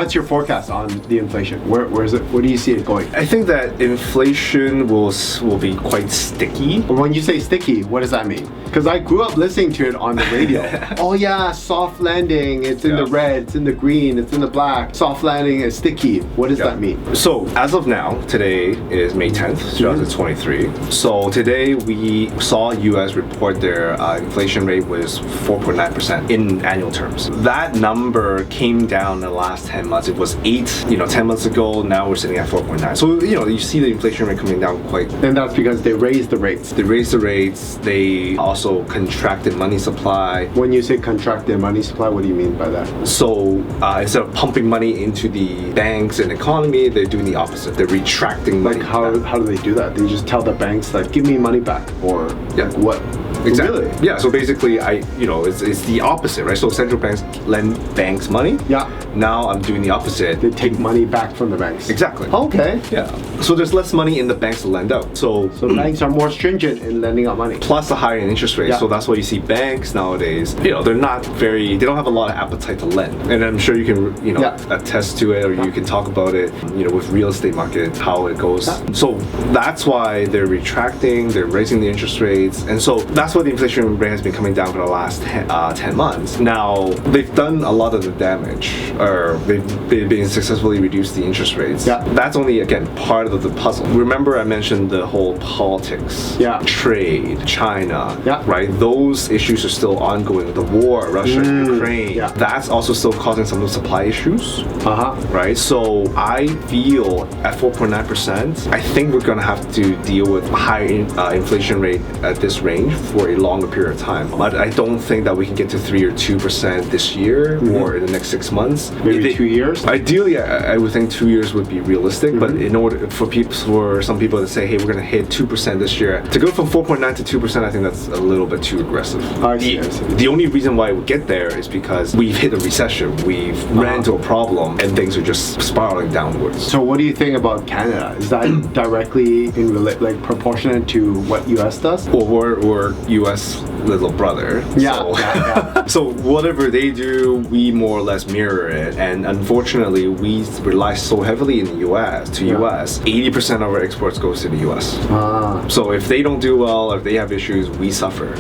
what's your forecast on the inflation? Where is it? Where do you see it going? I think that inflation will be quite sticky. When you say sticky, what does that mean? Because I grew up listening to it on the radio. Oh yeah, soft landing, it's in the red, it's in the green, it's in the black. Soft landing is sticky. What does that mean? So as of now, today is May 10th, 2023. So today we saw US report their inflation rate was 4.9% in annual terms. That number came down in the last 10 months. It was 8, 10 months ago. Now we're sitting at 4.9. So, you see the inflation rate coming down quite. And that's because they raised the rates. They raised the rates. They also contracted money supply. When you say contracted money supply, what do you mean by that? So instead of pumping money into the banks and economy, they're doing the opposite. They're retracting money. Like how do they do that? They just tell the banks like, give me money back, or like what? Exactly. Really? Yeah. So basically, it's the opposite, right? So central banks lend banks money. Yeah. Now I'm doing the opposite. They take money back from the banks. Exactly. Okay. Yeah. So there's less money in the banks to lend out. So banks are more stringent in lending out money. Plus a higher interest rate. Yeah. So that's why you see banks nowadays. They don't have a lot of appetite to lend. And I'm sure you can, attest to it, or you can talk about it, with real estate market, how it goes. Yeah. So that's why they're retracting. They're raising the interest rates, and so that's why the inflation rate has been coming down for the last 10 months. Now, they've done a lot of the damage, or they've been successfully reduced the interest rates. Yeah. That's only, again, part of the puzzle. Remember I mentioned the whole politics, trade, China, right? Those issues are still ongoing. The war, Russia and Ukraine, that's also still causing some of the supply issues, right? So I feel at 4.9%, I think we're going to have to deal with a higher inflation rate at this range for a longer period of time. I don't think that we can get to 3 or 2% this year or in the next 6 months. Maybe 2 years? Ideally, I would think 2 years would be realistic, but in order for some people to say, hey, we're going to hit 2% this year, to go from 4.9 to 2%, I think that's a little bit too aggressive. I see. The only reason why we get there is because we've hit a recession, we've ran into a problem, and things are just spiraling downwards. So what do you think about Canada? Is that directly proportionate to what US does? Or US little brother. So whatever they do, we more or less mirror it. And unfortunately, we rely so heavily in the US, 80% of our exports goes to the US. So if they don't do well, if they have issues, we suffer.